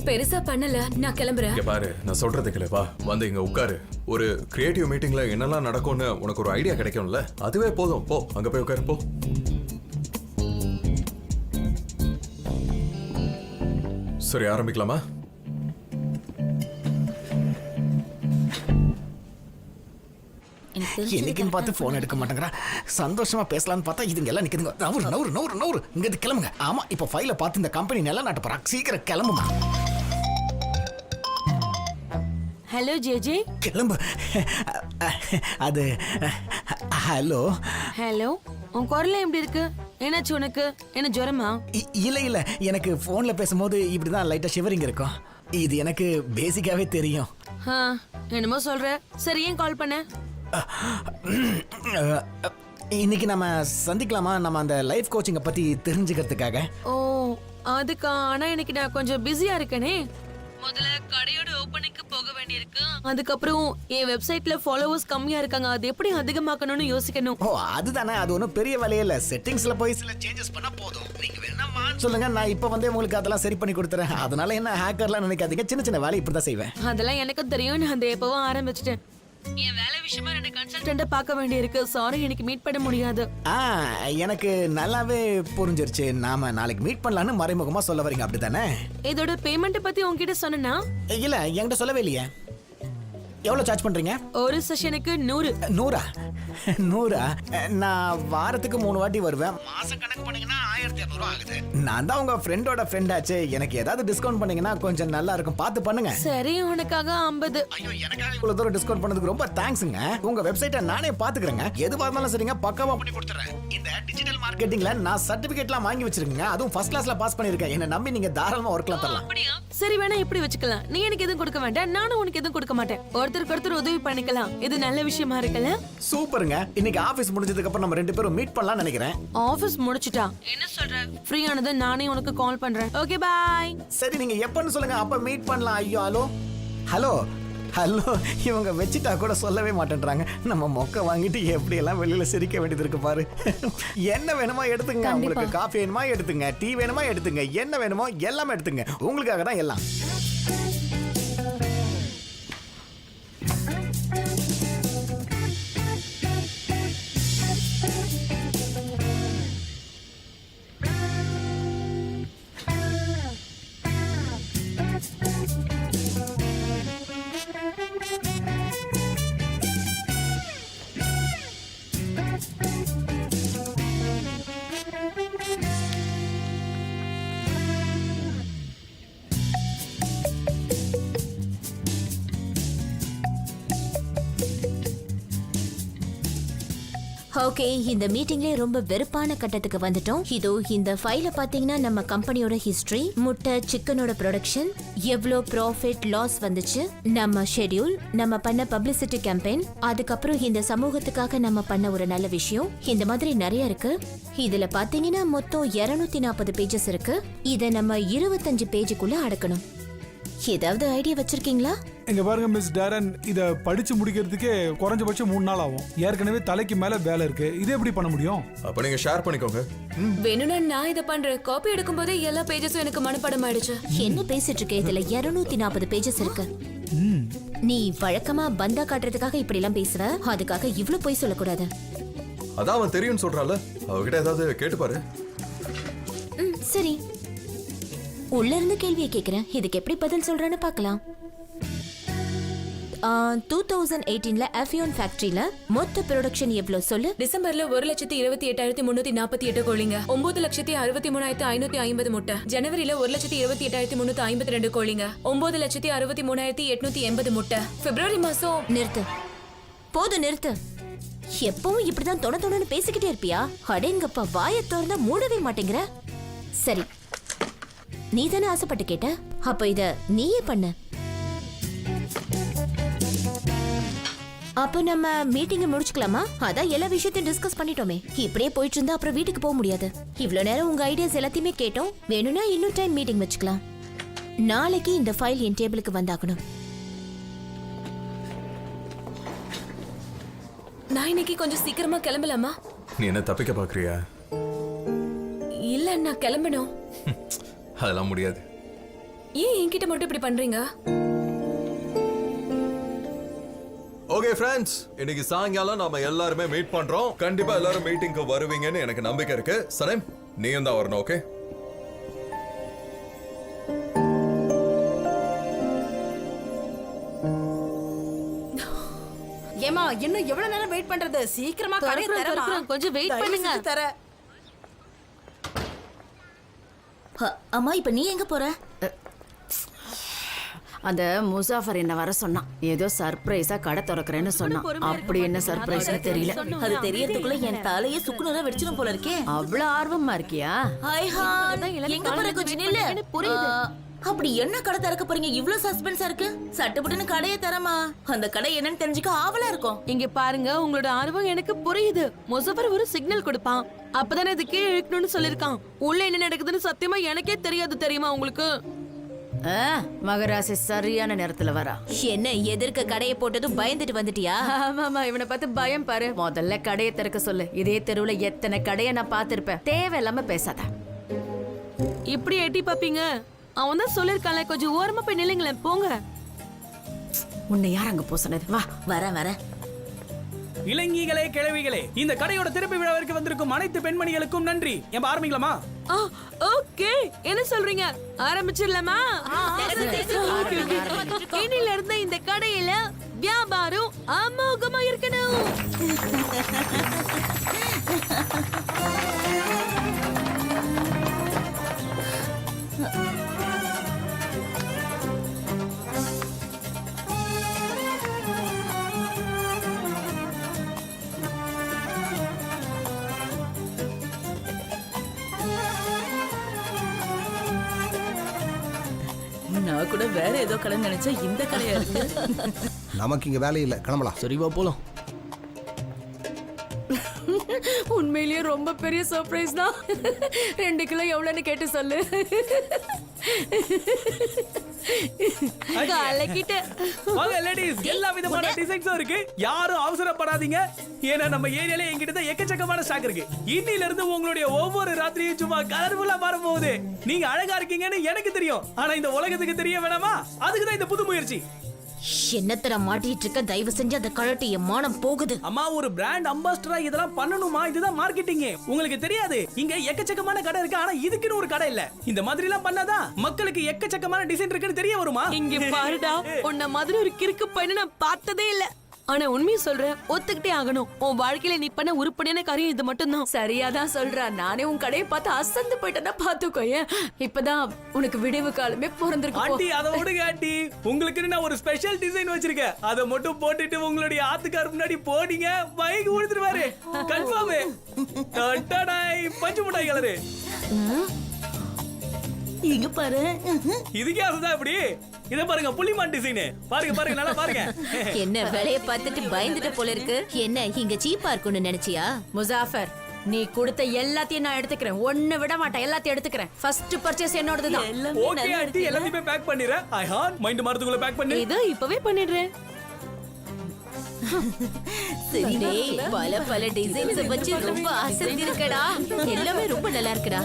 பெருசா பண்ணல. நான் கிளம்புறேன். இங்க பாரு, நான் சொல்றது கேளு. வா, வந்து இங்க உட்காரு. ஒரு கிரியேட்டிவ் மீட்டிங்ல என்னெல்லாம் நடக்கும்னு உனக்கு ஒரு ஐடியா கிடைக்கும்ல, அதுவே போதும். போ, அங்க போய் உட்காரு, போ. சரி, ஆரம்பிக்கலாமா? என்னைக்குன்னு பார்த்து போன் எடுக்க மாட்டேங்கிறா. சந்தோஷமா பேசலாம்னு பார்த்தா இதுங்க எல்லாம் நிக்குதுங்க. நவுறு நவுறு நவுறு நவுறு, இங்க கிளம்புங்க. ஆமா, இப்ப ஃபைல பார்த்து இந்த கம்பெனி நல்லா நாட்ட போறா. சீக்கிரம் கிளம்புமா. Hello JJ. கிளம்பு. அது ஹலோ. ஹலோ, உன் குரல் எப்படி இருக்கு? என்னாச்சு உனக்கு? என்ன ஜுரமா? இல்ல இல்ல, எனக்கு போன்ல பேசும்போது இப்படிதான் லைட்டா ஷிவரிங் இருக்கும். இது எனக்கு பேசிக்காவே தெரியும். என்னமோ சொல்ற. சரி, ஏன் கால் பண்ண? இன்னைக்கு நம்ம சந்திக்கலாமா? நம்ம அந்த லைஃப் கோச்சிங்கை பத்தி தெரிஞ்சுக்கிறதுக்காக. ஓ, அதுக்கா? ஆனா இன்னைக்கு நான் கொஞ்சம் பிஸியா இருக்கேனே. முதல்ல கடையோட ஓபனிங்க்கு போக வேண்டியிருக்கு. அதுக்கப்புறம் என் வெப்சைட்ல ஃபாலோவர்ஸ் கம்மியா இருக்காங்க. அது எப்படி அதிகமாக்கணும்னு யோசிக்கணும். ஓ அதுதானே, அது ஒன்றும் பெரிய வேலையே இல்லை. செட்டிங்ஸ்ல போய் சில சேஞ்சஸ் பண்ணா போதும். நீங்க வேணாமா சொல்லுங்க, நான் இப்போ வந்து உங்களுக்கு அதெல்லாம் சரி பண்ணி கொடுத்துறேன். அதனால என்ன ஹேக்கர்லாம் நினைக்காதீங்க, சின்ன சின்ன வேலை இப்படி தான் செய்வேன். அதெல்லாம் எனக்கும் தெரியும். நான் அந்த எப்பவும் ஆரம்பிச்சிட்டேன். என் வேலை விஷயமா 2 கன்சல்டன்ட்ட பார்க்க வேண்டியிருக்கு. சாரி, எனக்கு மீட் பண்ண முடியாது. எனக்கு நல்லாவே புரிஞ்சிருச்சு. நாம நாளைக்கு மீட் பண்ணலாம்னு மறைமுகமா சொல்ல வரீங்க, அப்படிதானே? இதோட பேமெண்ட் பத்தி உன்கிட்ட சொன்னா? இல்ல, என்கிட்ட சொல்லவே இல்லையே. எவ்வளவு சார்ஜ் பண்றீங்க? ஒரு செஷனுக்கு 100. 100? நான் வாரத்துக்கு 3 வாட்டி வருவேன். மாசம் கணக்கு பண்ணீங்கன்னா 1200 ஆகுது. நான் தான் உங்க ஃப்ரெண்டோட ஃப்ரெண்ட் ஆச்சு. எனக்கு ஏதாவது டிஸ்கவுண்ட் பண்ணீங்கன்னா கொஞ்சம் நல்லா இருக்கும். பார்த்து பண்ணுங்க. சரி, உனக்காக 50. ஐயோ, எனக்காக இவ்வளவு தூரம் டிஸ்கவுண்ட் பண்ணதுக்கு ரொம்ப தேங்க்ஸ்ங்க. உங்க வெப்சைட்டை நானே பாத்துக்கிறேங்க. எதுவா இருந்தாலும் சரிங்க, பக்காவா பண்ணி கொடுத்துறேன். இந்த டிஜிட்டல் மார்க்கெட்டிங்ல நான் சர்டிபிகேட்லாம் வாங்கி வச்சிருக்கேங்க. அதுவும் ஃபர்ஸ்ட் கிளாஸ்ல பாஸ் பண்ணிருக்கேன். என்ன நம்பி நீங்க தாராளமா ஒர்க்லாம் தரலாம். சரி, வேணா இப்படி வச்சுக்கலாம். நீ எனக்கு எதுவும் கொடுக்க வேண்டாம், நானும் உனக்கு எதுவும் கொடுக்க மாட்டேன். ஒருத்தருக்கு ஒருத்தர் உதவி பண்ணிக்கலாம். இது நல்ல விஷயமா இருக்குல்ல? சூப்பருங்க. இன்னைக்கு ஆபீஸ் முடிஞ்சதுக்கு அப்புறம் நம்ம 2 பேரும் மீட் பண்ணலாம் நினைக்கிறேன். ஆபீஸ் முடிச்சிட்டா என்ன சொல்ற? ஃப்ரீ ஆனது நானே உனக்கு கால் பண்றேன். Okay, bye. சரி, நீங்க எப்பன்னு சொல்லுங்க, அப்ப மீட் பண்ணலாம். ஐயோ, ஹலோ இவங்க வச்சுட்டா கூட சொல்லவே மாட்டேன்றாங்க. நம்ம மொக்க வாங்கிட்டு எப்படி எல்லாம் வெளியில சிரிக்க வேண்டியது இருக்கு பாரு. என்ன வேணுமோ எடுத்துங்க. உங்களுக்கு காஃபி வேணுமா எடுத்துங்க, டீ வேணுமா எடுத்துங்க, என்ன வேணுமோ எல்லாமே எடுத்துங்க. உங்களுக்காக தான் எல்லாம். ஓகே, இந்த மீட்டிங்ல ரொம்ப வெறுப்பான கட்டத்துக்கு வந்துட்டோம். இதோ இந்த ஃபைல பாத்தீங்கன்னா நம்ம கம்பெனியோட ஹிஸ்டரி, முட்டை சிக்கனோட ப்ரொடக்ஷன், எவ்வளோ ப்ராஃபிட் லாஸ் வந்துச்சு, நம்ம ஷெட்யூல், நம்ம பண்ண பப்ளிசிட்டி கேம்பெயின், அதுக்கப்புறம் இந்த சமூகத்துக்காக நம்ம பண்ண ஒரு நல்ல விஷயம், இந்த மாதிரி நிறைய இருக்கு. இதுல பாத்தீங்கன்னா மொத்தம் 240 பேஜஸ் இருக்கு. இதை நம்ம 25 பேஜுக்குள்ள அடக்கணும். ஏதாவது ஐடியா வச்சிருக்கீங்களா? இங்க பாருங்க மிஸ் டேரன், இத படிச்சு முடிக்கிறதுக்கே குறைஞ்சபட்சம் 3 நாள் ஆகும். ஏற்கனவே தலைக்கு மேல வேலை இருக்கு. இது எப்படி பண்ண முடியும்? அப்ப நீங்க ஷேர் பண்ணிக்கோங்க. வேணும்னா நான் இதை பண்றேன். காப்பி எடுக்கும் போதே எல்லா பேஜஸும் எனக்கு மனப்பாடம் ஆயிடுச்சு. என்ன பேசிட்டு இருக்க? இதுல 240 பேஜஸ் இருக்கு. நீ வழக்கமா பந்தா காட்டுறதுக்காக இப்படி எல்லாம் பேசுவ. அதுக்காக இவ்ளோ போய் சொல்லக்கூடாது. அதான் அவன் தெரியும்னு சொல்றான்ல, அவகிட்ட ஏதாவது கேட்டு பாரு. சரி, உள்ள இருந்து கேள்வியை கேக்குறேன். இதுக்கு எப்படி பதில் சொல்றேன்னு பார்க்கலாம். 2018ல அஃபியோன் ஃபேக்டரியில மொத்த ப்ரொடக்ஷன் எவ்வளவு சொல்லு? டிசம்பர்ல 1,28,348 கோழிங்க, 9,63,550 முட்டை. ஜனவரியில 1,28,352 கோழிங்க, 9,63,880 முட்டை. பிப்ரவரி மாசம் நிறுத்து, போதும் நிறுத்து. எப்பவும் இப்படிதான் தொண பேசிக்கிட்டே இருப்பியா? அடேங்கப்பா, வாயை திறந்தா மூடவே மாட்டேங்கிற. சரி, நீ தானே ஆசைப்பட்டு கேட்ட, அப்ப இத நீயே பண்ண. அப்ப நம்ம மீட்டிங்க முடிச்சுக்கலாமா? அதான் எல்லா விஷயத்தையும் டிஸ்கஸ் பண்ணிட்டோமே. இப்படியே போயிட்டு இருந்தா அப்புறம் வீட்டுக்கு போக முடியாது. இவ்வளவு நேரம் உங்க ஐடியாஸ் எல்லாத்தையுமே கேட்டோம். வேணும்னா இன்னும் டைம் மீட்டிங் வச்சுக்கலாம். நாளைக்கு இந்த ஃபைல் என் டேபிளுக்கு வந்தாகணும். நான் இன்னைக்கு கொஞ்சம் சீக்கிரமா கிளம்பலாமா? நீ என்ன தப்பிக்க பாக்குறியா? இல்ல, நான் கிளம்பணும். அதெல்லாம் முடியாது. ஏன் என்கிட்ட மட்டும் இப்படி பண்றீங்க? ஓகே ஃப்ரெண்ட்ஸ், இன்னைக்கு சாயங்காலம் நாம எல்லாருமே மீட் பண்றோம். கண்டிப்பா எல்லாரும் மீட்டிங்க்கு வருவீங்கன்னு எனக்கு நம்பிக்கை இருக்கு. சரேம், நீயும் தான் வரணும். ஓகே? ஏமா, இன்னும் எவ்வளவு நேரம் வெயிட் பண்றது? சீக்கிரமா கடையை தரமா. கொஞ்சம் வெயிட் பண்ணுங்க. தர. அம்மா, இப்ப நீ எங்க போற? அந்த முசாஃபர் என்ன வர சொன்னான். ஏதோ சர்ப்ரைஸா கடை திறக்கிறேன்னு சொன்னான். அப்படி என்ன சர்ப்ரைஸ்னு தெரியல. அது தெரியறதுக்குள்ள என் தலையே சுக்குநூறா வெடிச்சிடும் போல இருக்கே. அவ்வளவு ஆர்வமா இருக்கியா? ஹாய் ஹாய், எங்க போற? கொஞ்சம் நில்லு. புரியுது. அப்படி என்ன கடை திறக்க போறீங்க? இவ்ளோ சஸ்பென்ஸா இருக்கு. சட்டுப்பட்டுன்னு கடையை தரமா? அந்த கடை என்னன்னு தெரிஞ்சுக்க ஆவலா இருக்கும். இங்க பாருங்க, உங்களோட ஆர்வம் எனக்கு புரியுது. முசஃபர் ஒரு சிக்னல் கொடுப்பான், அப்பதானே இது கீழே இழுக்கணும்னு சொல்லிருக்கான். உள்ள என்ன நடக்குதுன்னு சத்தியமா எனக்கே தெரியாது, தெரியுமா உங்களுக்கு? மகராசி சரியான நேரத்துல வரா. என்ன எதிர்க்க கடையை போட்டதும் பயந்துட்டு வந்துட்டியா? ஆமாமா, இவனை பார்த்து பயம் பாரு. முதல்ல கடையை திறக்க சொல்லு. இதே தெருவுல எத்தனை கடையை நான் பார்த்திருப்பேன். தேவையில்லாம பேசாத. இப்படி எட்டி பாப்பீங்க? அவன் தான் சொல்லிருக்கான்ல, கொஞ்சம் ஓரமா போய் நில்லுங்களேன், போங்க. உன்னை யார் அங்க போ சொன்னது? வா. வரேன். இளைஞர்களே, கிழவிகளே, இந்த கடையோட திறப்பு விழாவிற்கு வந்திருக்கும் அனைத்து பெண்மணிகளுக்கும் நன்றி. ஏன் ஆரம்பிக்கலாமா? ஓகே, என்ன சொல்றீங்க? ஆரம்பிச்சிடலாமா? இன்னில இருந்து இந்த கடையில வியாபாரம் அமோகமா இருக்கணும். நான் கூட வேற ஏதோ கடை நினைச்சா இந்த கடையா இருக்கு. நமக்கு இங்க வேலை இல்லை, கிளம்பலாம். சரிவா போலாம். உண்மையிலேயே ரொம்ப பெரிய சர்ப்ரைஸ் தான். 2 கிலோ எவ்வளவுன்னு கேட்டு சொல்லு. வாங்க லேடீஸ், எல்லா விதமான டிசைன்ஸும் இருக்கு. யாரும் அவசரப்படாதீங்க. ஏன்னா நம்ம ஏரியால எங்கிட்ட தான் எக்கச்சக்கமான ஸ்டாக் இருக்கு. இன்னில இருந்து உங்களுடைய ஒவ்வொரு ராத்திரியும் சும்மா கலர்ஃபுல்லா மாற போகுது. நீங்க அழகா இருக்கீங்கன்னு எனக்கு தெரியும், ஆனா இந்த உலகத்துக்கு தெரிய வேணாமா? அதுக்கு தான் இந்த புது முயற்சி. என்னத்தர மாட்டிட்டு இருக்க? தயவு செஞ்சு அந்த கழட்டி, என் மானம் போகுது. அம்மா, ஒரு பிராண்ட் அம்பாஸ்டரா இதெல்லாம் பண்ணணுமா? இதுதான் மார்க்கெட்டிங். உங்களுக்கு தெரியாது, இங்க எக்கச்சக்கமான கடை இருக்கு, ஆனா இதுக்குன்னு ஒரு கடை இல்ல. இந்த மாதிரி எல்லாம் பண்ணாதான் மக்களுக்கு எக்கச்சக்கமான டிசைன் இருக்குன்னு தெரிய வருமா? இங்க பாருடா, உன்ன மாதிரி ஒரு கிறுக்கு பையனை நான் பார்த்ததே இல்ல. ஆனா உண்மையை சொல்றேன், ஒத்துக்கிட்டே ஆகணும். உன் வாழ்க்கையில நீ பண்ண உருப்படியான காரியம் இது மட்டும் தான். சரியாதான் சொல்றா. நானே உன் கடையை பார்த்து அசந்து போயிட்டேன்னா பாத்துக்கோ. இப்பதான் உனக்கு விடிவு காலமே பிறந்திருக்கு. ஆண்டி, அதை விடுங்க ஆண்டி. உங்களுக்கு நான் ஒரு ஸ்பெஷல் டிசைன் வச்சிருக்கேன். அதை மட்டும் போட்டுட்டு உங்களுடைய ஆத்துக்கார் முன்னாடி போனீங்க, பைக் உழுத்துருவாரு. கன்ஃபார்ம். பஞ்சு மிட்டாய் கலரு. இங்க பாரு. இதுக்கே அதுதான் இப்படி. இத பாருங்க, புலிமான் டிசைன். பாருங்க, நல்லா பாருங்க. என்ன வேலையை பார்த்துட்டு பயந்துட்ட போல இருக்கு. என்ன இங்க சீப்பா இருக்கும்னு நினைச்சியா? முசாஃபர், நீ கொடுத்த எல்லாத்தையும் நான் எடுத்துக்கிறேன். ஒண்ணு விட மாட்டேன், எல்லாத்தையும் எடுத்துக்கிறேன். ஃபர்ஸ்ட் பர்ச்சேஸ் என்னோடதுதான். ஓகே ஆண்டி, எல்லாத்தையுமே பேக் பண்ணிடுறேன். ஐ ஹான் மைண்ட் மாரதுக்குள்ள பேக் பண்ணு. இதோ இப்பவே பண்ணிடுறேன். டேய், பல டிசைன்ஸ் வச்சு ரொம்ப அசத்தி இருக்கடா. எல்லாமே ரொம்ப நல்லா இருக்குடா.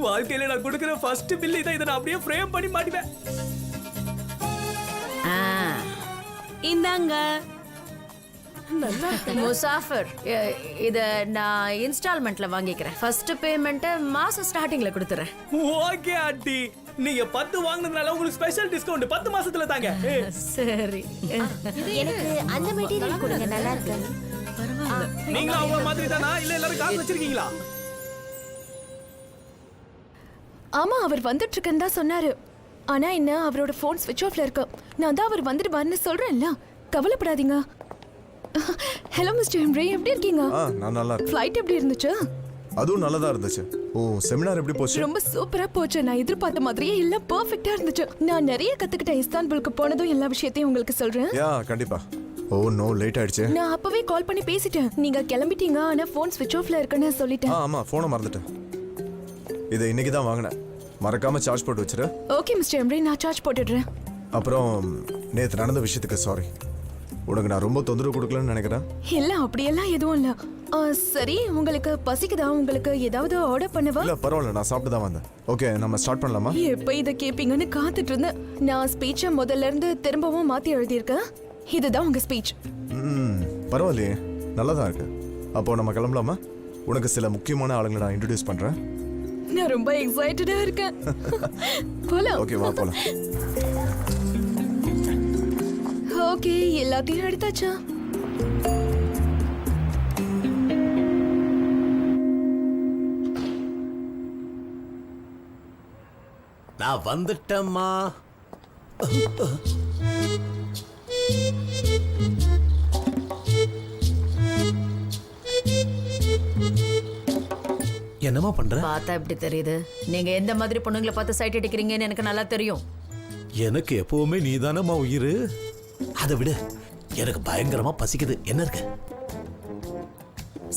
வாழ்க்கையில நான் கொடுக்கிற ஃபர்ஸ்ட் பில் இதை நான் அப்படியே ஃப்ரேம் பண்ணி மாட்டிப்பேன். இந்தாங்க. முசாஃபர், இத நான் இன்ஸ்டால்மெண்ட்ல வாங்கிக்கிறேன். ஃபர்ஸ்ட் பேமெண்ட் மாசம் ஸ்டார்டிங்ல கொடுத்துறேன். ஓகே ஆண்டி, நீங்க 10 வாங்குனதுனால உங்களுக்கு ஸ்பெஷல் டிஸ்கவுண்ட் 10 மாசத்துல தாங்க. சரி, எனக்கு அந்த மெட்டீரியல் கொடுங்க, நல்லா இருக்கு. நீங்களும் அவங்க மாதிரி தானா, இல்ல எல்லாரும் காசு வச்சிருக்கீங்களா? ஆமா, அவர் வந்துட்டு இருக்கேன்னு தான் சொன்னாரு. ஆனா என்ன, அவரோட போன் ஸ்விட்ச் ஆஃப்ல இருக்கு. நான் தான் அவர் வந்துடுவார்னு சொல்றேன்ல, கவலைப்படாதீங்க. ஹலோ மிஸ்டர் ஹெம்ரி, எப்படி இருக்கீங்க? நான் நல்லா இருக்கேன். ஃப்ளைட் எப்படி இருந்துச்சு? அதுவும் நல்லதா இருந்துச்சு. ஓ, செமினார் எப்படி போச்சு? ரொம்ப சூப்பரா போச்சு. நான் எதிர்பார்த்த மாதிரியே எல்லாம் பெர்ஃபெக்ட்டா இருந்துச்சு. நான் நிறைய கத்துக்கிட்டேன். இஸ்தான்புலுக்கு போனதும் எல்லா விஷயத்தையும் உங்களுக்கு சொல்றேன். யா, கண்டிப்பா. ஓ நோ, லேட் ஆயிடுச்சு. நான் அப்பவே கால் பண்ணி பேசிட்டேன். நீங்க கிளம்பிட்டீங்க, ஆனா போன் ஸ்விட்ச் ஆஃப்ல இருக்குன்னு சொல்லிட்டேன். ஆமா, போனை மறந்துட்டேன். இதை இன்னைக்கு தான் வாங்கினேன். மறக்காம சார்ஜ் போட்டு வச்சிரு. ஓகே மிஸ்டர் ஹெம்ரி, நான் சார்ஜ் போட்டுடுறேன். அப்புறம் நேத்து நடந்த விஷயத்துக்கு சாரி. உனக்கு நான் ரொம்ப தொந்தரவு கொடுக்கலன்னு நினைக்கிறேன். இல்ல, அப்படியெல்லாம் எதுவும் இல்ல. சரி, உங்களுக்கு பசிக்குதா? உங்களுக்கு ஏதாவது ஆர்டர் பண்ணவா? இல்ல, பரவாயில்ல, நான் சாப்பிட்டு தான் வந்தேன். ஓகே, நம்ம ஸ்டார்ட் பண்ணலாமா? எப்ப இத கேப்பீங்கன்னு காத்துட்டு இருந்தேன். நான் ஸ்பீச்சை முதல்ல இருந்து திரும்பவும் மாத்தி எழுதியிருக்கேன். இதுதான் உங்க ஸ்பீச். பரவாயில்லையே, நல்லா தான் இருக்கு. அப்போ நம்ம கிளம்பலாமா? உனக்கு சில முக்கியமான ஆளுங்களை நான் இன்ட்ரோடியூஸ் பண்றேன். நான் ரொம்ப எக்ஸைட்டடா இருக்கேன். போலாம். ஓகே, வா போலாம். ஓகே, எல்லாத்தையும் எடுத்தாச்சா? நான் வந்துட்டேம்மா. என்னம்மா பண்ற? பார்த்தா எப்படி தெரியுது? நீங்க எந்த மாதிரி பொண்ணுங்களை பார்த்து சைட் அடிக்கிறீங்கன்னு எனக்கு நல்லா தெரியும். எனக்கு எப்பவுமே நீ தானம்மா உயிர். அதை விட எனக்கு பயங்கரமா பசிக்குது. என்ன இருக்கு?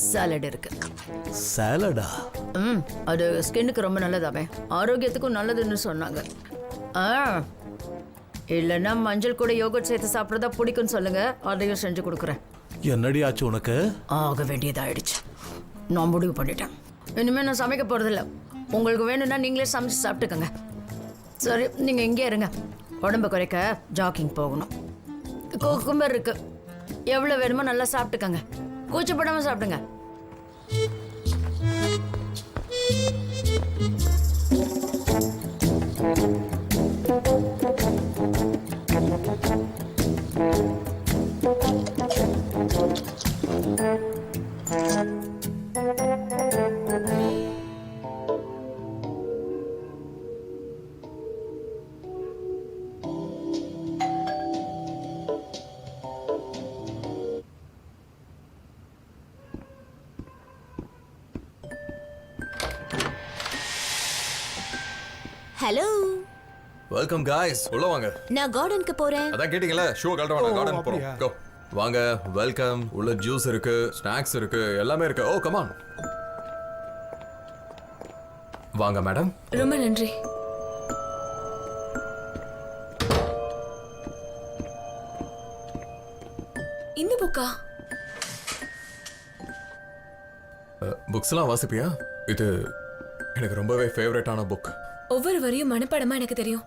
சாலட் இருக்கு. சாலடா? அது ஸ்கின்னுக்கு ரொம்ப நல்லதாமே, ஆரோக்கியத்துக்கும் நல்லதுன்னு சொன்னாங்க. இல்லைன்னா மஞ்சள் கூட யோகட் சேர்த்து சாப்பிட்றதா பிடிக்கும்னு சொல்லுங்க, அதையும் செஞ்சு கொடுக்குறேன். என்னடி ஆச்சு உனக்கு? ஆக வேண்டியதாயிடுச்சு. நான் முடிவு பண்ணிட்டேன். இனிமேல் நான் சமைக்க போகிறதில்ல. உங்களுக்கு வேணும்னா நீங்களே சமைச்சு சாப்பிட்டுக்கோங்க. சரி, நீங்கள் இங்கே இருங்க. உடம்பு குறைக்க ஜாக்கிங் போகணும். குக்கும்பர் இருக்கு, எவ்வளோ வேணுமோ நல்லா சாப்பிட்டுக்கோங்க. கூச்சப்படாமல் சாப்பிடுங்க. ஹலோ, வெல்கம் காய்ஸ், உள்ள வாங்க. நான் கார்டனுக்கு போறேன். அதான் கேட்டிங்களே, ஷூ கழட்ட வேண்டாம், கார்டன் போறோம். கோ வாங்க, வெல்கம். உள்ள ஜூஸ் இருக்கு, ஸ்நாக்ஸ் இருக்கு, எல்லாமே இருக்கு. ஓ கம் ஆன். வாங்க மேடம். ரொம்ப நன்றி. இந்த புக்கா? புக்ஸ்லாம் வாசிப்பியா? இது எனக்கு ரொம்பவே ஃபேவரட்டான புக். ஒவ்வொரு வரியும் மனப்பாடமா எனக்கு தெரியும்.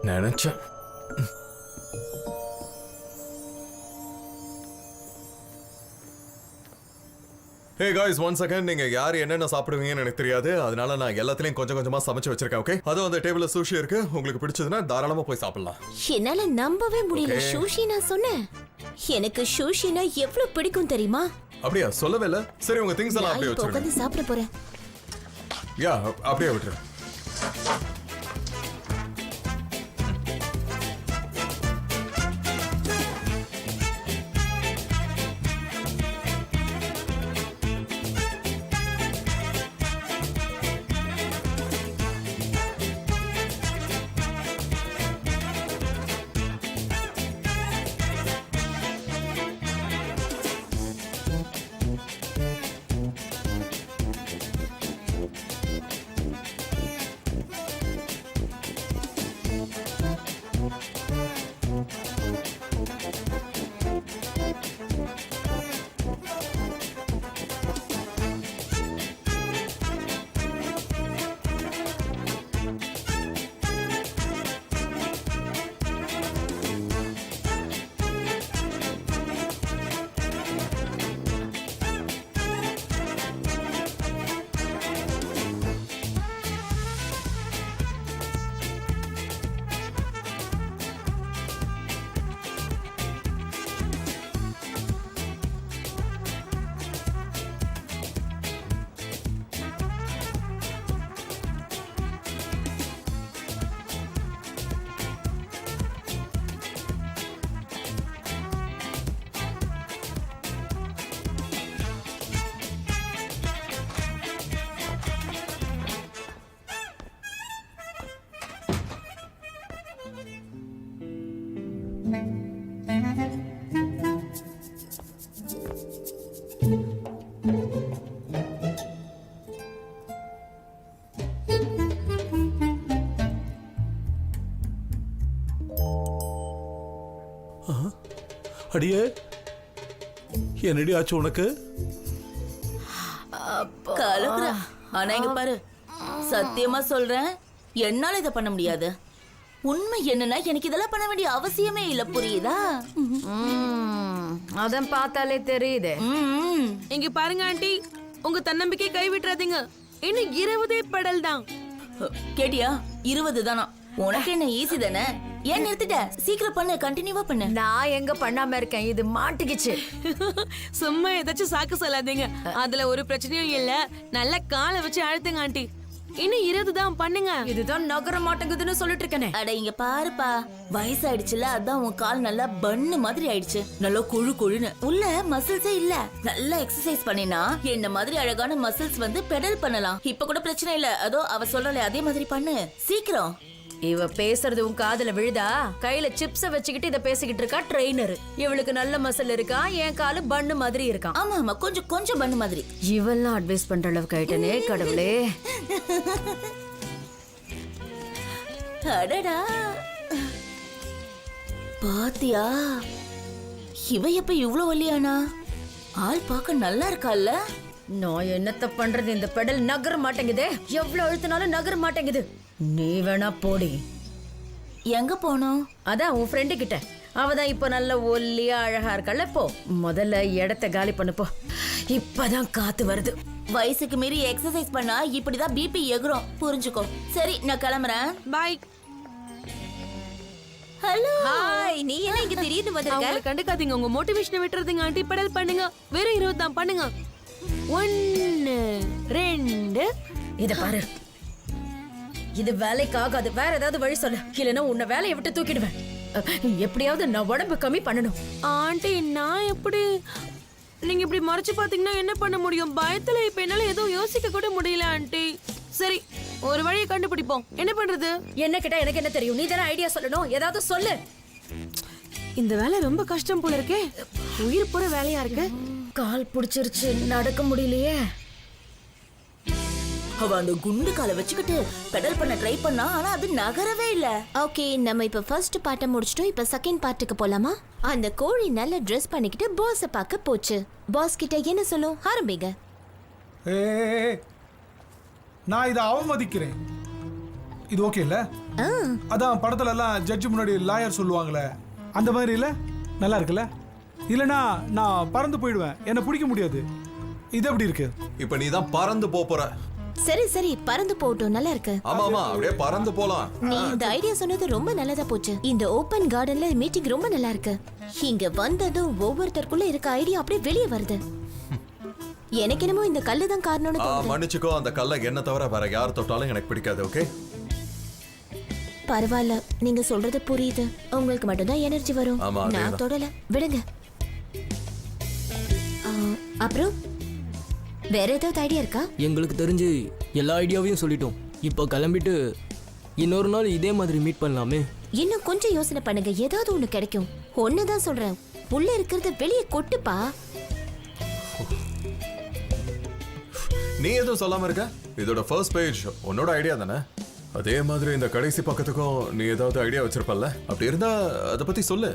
நினைச்சேன். Hey guys, one second. நீங்க யார் என்னென்ன சாப்பிடுவீங்கன்னு எனக்கு தெரியாது, அதனால நான் எல்லாத்துலயும் கொஞ்சம் கொஞ்சமா சமைச்சு வச்சிருக்கேன். ஓகே, அதுவும் அந்த டேபிள்ல சூஷி இருக்கு. உங்களுக்கு பிடிச்சதுன்னா தாராளமா போய் சாப்பிடலாம். என்னால நம்பவே முடியல. சூஷி நான் சொன்னேன். எனக்கு சூஷினா எவ்வளவு பிடிக்கும் தெரியுமா? அப்படியா? சொல்லவே இல்ல. சரி, உங்க திங்ஸ் எல்லாம் அப்படியே வச்சிருங்க. உட்கார்ந்து சாப்பிட போறேன். யா, அப்படியே விட்டுரு. அடியே, என்னடி ஆச்சு உனக்கு? கலக்குற. ஆனா இங்க பாரு, சத்தியமா சொல்றேன், என்னால இதை பண்ண முடியாது. உண்மை என்னன்னா, எனக்கு இதெல்லாம் பண்ண வேண்டிய அவசியமே இல்ல, புரியுதா? அதான் பார்த்தாலே தெரியுது. இங்க பாருங்க ஆண்டி, உங்க தன்னம்பிக்கை கைவிட்டுறாதீங்க. இன்னும் 20 படல் தான். கேட்டியா? 20 தானா? உனக்கு என்ன ஈஸி தானே? ஏன் நிறுத்திட்ட? சீக்கிரம் பண்ணு, கண்டினியூவா பண்ணு. நான் எங்க பண்ணாம இருக்கேன், இது மாட்டிக்கிச்சு. சும்மா ஏதாச்சும் சாக்கு சொல்லாதீங்க. அதுல ஒரு பிரச்சனையும் இல்ல. நல்ல காலை வச்சு அழுத்துங்க ஆண்டி. இன்னும் 20 தான் பண்ணுங்க. இதுதான் நகர மாட்டேங்குதுன்னு சொல்லிட்டு இருக்கேனே. அட இங்க பாருப்பா, வயசாயிடுச்சுல, அதான் உன் கால் நல்லா பன்னு மாதிரி ஆயிடுச்சு. நல்லா கொழு கொழுன்னு உள்ள மசில்ஸே இல்ல. நல்லா எக்ஸசைஸ் பண்ணினா என்ன மாதிரி அழகான மசில்ஸ் வந்து பெடல் பண்ணலாம். இப்ப கூட பிரச்சனை இல்ல. அதோ அவ சொல்லல, அதே மாதிரி பண்ணு சீக்கிரம். இவ பேசுறது உன் காதுல விழுதா? கையில சிப்ஸ வச்சுக்கிட்டு இத பேசிக்கிட்டு இருக்கா ட்ரெயினர். இவளுக்கு நல்ல மசில் இருக்கா, என் காலு பண்ணு மாதிரி இருக்கான். ஆமா ஆமா, கொஞ்சம் கொஞ்சம் பண்ணு மாதிரி. இவெல்லாம் அட்வைஸ் பண்ற அளவுக்கு ஆயிட்டனே கடவுளே. அடடா, பாத்தியா இவ எப்ப இவ்ளோ வலியானா? ஆள் பார்க்க நல்லா இருக்கால்ல? நான் என்னத்த பண்றது? இந்த பெடல் நகர மாட்டேங்குதே. எவ்வளவு அழுத்தினாலும் நகர மாட்டேங்குது. நீ வேணா போடி. எங்க போனோம்? அதான் உன் ஃப்ரெண்டு கிட்ட. அவதான் இப்ப நல்ல ஒல்லியா அழகா இருக்கல்ல. போ முதல்ல இடத்த காலி பண்ணு போ. இப்பதான் காத்து வருது. வயசுக்கு மீறி எக்ஸசைஸ் பண்ணா இப்படிதான் பிபி எகுறோம், புரிஞ்சுக்கோ. சரி நான் கிளம்புறேன். பாய். ஹலோ. ஹாய், நீ என்ன இங்க திடீர்னு வந்திருக்க? அவங்கள கண்டுக்காதீங்க. உங்க மோட்டிவேஷனை விட்டுறதுங்க ஆண்டி. பெடல் பண்ணுங்க. வெறும் 20 தான் பண்ணுங்க. 1 2. இத பாரு, இது வேலைக்கு ஆகாது. வேற ஏதாவது வழி சொல்லு, இல்லைன்னா உன்னை வேலையை விட்டு தூக்கிடுவேன். எப்படியாவது நான் உடம்பு கம்மி பண்ணணும். ஆண்டி நான் எப்படி? நீங்க இப்படி மறைச்சு பாத்தீங்கன்னா என்ன பண்ண முடியும்? பயத்துல இப்ப என்னால எதுவும் யோசிக்க கூட முடியல ஆண்டி. சரி, ஒரு வழியை கண்டுபிடிப்போம். என்ன பண்றது? என்ன கிட்ட எனக்கு என்ன தெரியும்? நீ தானே ஐடியா சொல்லணும். ஏதாவது சொல்லு. இந்த வேலை ரொம்ப கஷ்டம் போல இருக்கே. உயிர் போற வேலையா இருக்கு. கால் பிடிச்சிருச்சு, நடக்க முடியலையே. அவ அந்த குண்டு காலை வச்சுக்கிட்டு பெடல் பண்ண ட்ரை பண்ணா, ஆனா அது நகரவே இல்ல. ஓகே, நம்ம இப்ப ஃபர்ஸ்ட் பார்ட்ட முடிச்சிட்டோம். இப்ப செகண்ட் பார்ட்டுக்கு போலாமா? அந்த கோழி நல்ல ட்ரெஸ் பண்ணிக்கிட்டு பாஸ பார்க்க போச்சு. பாஸ் கிட்ட என்ன சொல்லும்? ஆரம்பிங்க. ஏய், நான் இதை அவமதிக்கிறேன். இது ஓகே இல்ல? அதான் படத்துல எல்லாம் ஜட்ஜ் முன்னாடி லாயர் சொல்லுவாங்களே, அந்த மாதிரி இல்ல? நல்லா இருக்குல்ல? இல்லனா நான் பறந்து போயிடுவேன், என்ன பிடிக்க முடியாது. இது எப்படி இருக்கு? இப்ப நீ தான் பறந்து போற. சரி சரி, பறந்து போட்டும். நல்லா இருக்கு. ஆமா ஆமா, அப்படியே பறந்து போலாம். நீ இந்த ஐடியா சொன்னது ரொம்ப நல்லதா போச்சு. இந்த ஓபன் கார்டன்ல மீட்டிங் ரொம்ப நல்லா இருக்கு. இங்க வந்ததும் ஒவ்வொருத்தருக்குள்ள இருக்க ஐடியா அப்படியே வெளியே வருது. எனக்கு என்னமோ இந்த கல்லு தான் காரணம்னு தோணுது. மன்னிச்சுக்கோ, அந்த கல்லை என்ன தவிர வேற யார் தொட்டாலும் எனக்கு பிடிக்காது. ஓகே, பரவாயில்ல, நீங்க சொல்றது புரியுது. உங்களுக்கு மட்டும்தான் எனர்ஜி வரும், ஆமா, அதேதான். நான் தொடல. விடுங்க. அப்புறம் வேற ஏதாவது ஐடியா இருக்கா? எங்களுக்கு தெரிஞ்சு எல்லா ஐடியாவையும் சொல்லிட்டோம். இப்போ கிளம்பிட்டு இன்னொரு நாள் இதே மாதிரி மீட் பண்ணலாமே. இன்னும் கொஞ்சம் யோசனை பண்ணுங்க, ஏதாவது ஒண்ணு கிடைக்கும். ஒண்ணுதான் சொல்றேன், உள்ள இருக்கிறத வெளியே கொட்டுப்பா. நீ எதுவும் சொல்லாம இருக்க? இதோட ஃபர்ஸ்ட் பேஜ் உன்னோட ஐடியா தானே? அதே மாதிரி இந்த கடைசி பக்கத்துக்கும் நீ ஏதாவது ஐடியா வச்சிருப்பல்ல? அப்படி இருந்தா அதை பத்தி சொல்லு.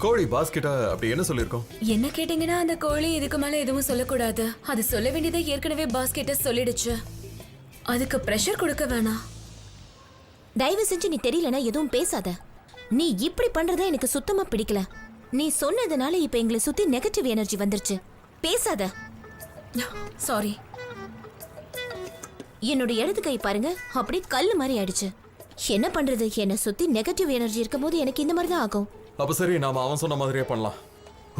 கோழி பாஸ் கிட்ட அப்படி என்ன சொல்லிருக்கோம்? என்ன கேட்டீங்கன்னா, அந்த கோழி இதுக்கு மேல எதுவும் சொல்லக்கூடாது. அது சொல்ல வேண்டியதை ஏற்கனவே பாஸ் கிட்ட சொல்லிடுச்சு. அதுக்கு பிரஷர் கொடுக்க வேணாம். தயவு செஞ்சு நீ தெரியலனா எதுவும் பேசாத. நீ இப்படி பண்றத எனக்கு சுத்தமா பிடிக்கல. நீ சொன்னதுனால இப்ப எங்களை சுத்தி நெகட்டிவ் எனர்ஜி வந்துருச்சு. பேசாத. சாரி. என்னோட இடது கை பாருங்க, அப்படி கல்லு மாதிரி ஆயிடுச்சு. என்ன பண்றது? என்ன சுத்தி நெகட்டிவ் எனர்ஜி இருக்கும்போது எனக்கு இந்த மாதிரி தான் ஆகும். அப்ப சரி, நாம அவன் சொன்ன மாதிரியே பண்ணலாம்.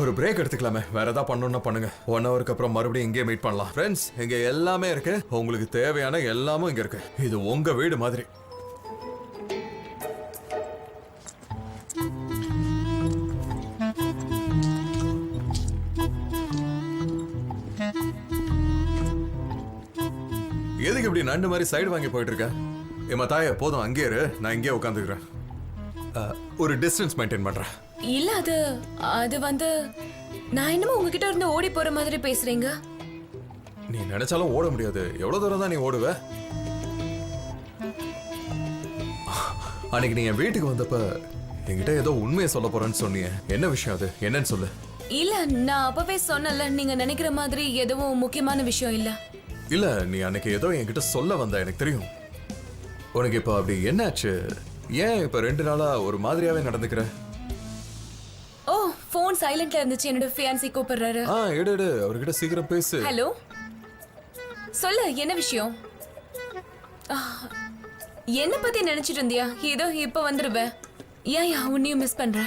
ஒரு பிரேக் எடுத்துக்கலாமே. வேற ஏதாவது பண்ணணும்னா பண்ணுங்க. 1 ஹவருக்கு அப்புறம் மறுபடியும் இங்கே மீட் பண்ணலாம். ஃப்ரெண்ட்ஸ், இங்க எல்லாமே இருக்கு. உங்களுக்கு தேவையான எல்லாமும் இங்க இருக்கு. இது உங்க வீடு மாதிரி. எதுக்கு இப்படி நண்டு மாதிரி சைடு வாங்கி போயிட்டு இருக்க? ஏமா தாய, போதும் அங்கே இரு, நான் இங்கே உட்காந்துக்கிறேன். ஒரு டிஸ்டன்ஸ் மெயின்டைன் பண்றேன். இல்ல, அது வந்து நான் என்னமோ உங்ககிட்ட இருந்து ஓடி போற மாதிரி பேசுறீங்க. நீ நினைச்சாலும் ஓட முடியாது. எவ்வளவு தூரம் தான் நீ ஓடுவ? அன்னைக்கு நீ என் வீட்டுக்கு வந்தப்ப என்கிட்ட ஏதோ உண்மையை சொல்ல போறேன்னு சொன்னீங்க. என்ன விஷயம் அது? என்னன்னு சொல்லு. இல்ல, நான் அப்பவே சொன்னல, நீங்க நினைக்கிற மாதிரி எதுவும் முக்கியமான விஷயம் இல்ல. இல்ல, நீ அன்னைக்கு ஏதோ என்கிட்ட சொல்ல வந்த, எனக்கு தெரியும். உனக்கு இப்ப அப்படி என்னாச்சு? ஏன் இப்ப 2 நாளா ஒரு மாதிரியாவே நடந்துக்கிற? ஓ, போன் சைலண்ட்ல இருந்துச்சு. என்னோட ஃபியான்சி கூப்பிடுறாரு. எடு அவர்கிட்ட சீக்கிரம் பேசு. ஹலோ, சொல்லு, என்ன விஷயம்? என்ன பத்தி நினைச்சிட்டு இருந்தியா? இதோ இப்ப வந்துருவேன். ஏன் உன்னையும் மிஸ் பண்ற?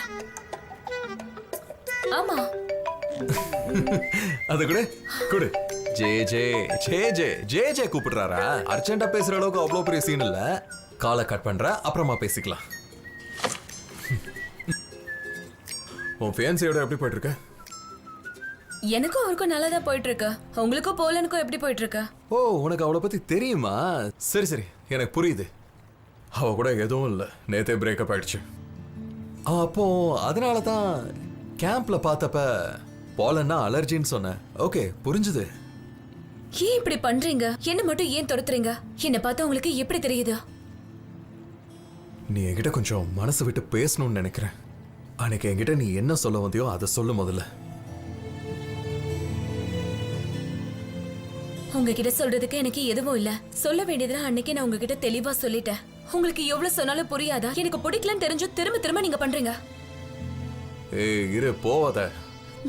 ஆமா, அது கூட கொடு. ஜே ஜே ஜே ஜே ஜே ஜே கூப்பிடுறாரா? அர்ஜென்ட்டா பேசுற அளவுக்கு அவ்வளோ பெரிய சீன் இல்ல. காலை கட் பண்ற, அப்புறமா பேசிக்கலாம். உன் ஃபியான்சியோட எப்படி போயிட்டு இருக்க? எனக்கும் அவருக்கும் நல்லா தான் போயிட்டு இருக்கு. உங்களுக்கும் போலனுக்கும் எப்படி போயிட்டு இருக்கு? ஓ, உனக்கு அவளை பத்தி தெரியுமா? சரி சரி, எனக்கு புரியுது. அவ கூட எதுவும் இல்லை, நேத்தே பிரேக்கப் ஆயிடுச்சு. அப்போ அதனால தான் கேம்ப்ல பார்த்தப்ப போலன்னா அலர்ஜின்னு சொன்னேன். ஓகே, புரிஞ்சுது. ஏன் இப்படி பண்றீங்க? என்ன மட்டும் ஏன் துரத்துறீங்க? என்ன பார்த்தா உங்களுக்கு எப்படி தெரியுது? நீ என்கிட்ட கொஞ்சம் மனசு விட்டு பேசணும்னு நினைக்கிறேன். அன்னைக்கு என்கிட்ட நீ என்ன சொல்ல வந்தியோ அதை சொல்லு முதல்ல. உங்ககிட்ட சொல்றதுக்கு எனக்கு எதுவும் இல்ல. சொல்ல வேண்டியதுல அன்னைக்கு நான் உங்ககிட்ட தெளிவா சொல்லிட்டேன். உங்களுக்கு எவ்வளவு சொன்னாலும் புரியாதா? எனக்கு பிடிக்கலன்னு தெரிஞ்சு திரும்ப திரும்ப நீங்க பண்றீங்க. ஏய் இரு, போவாத.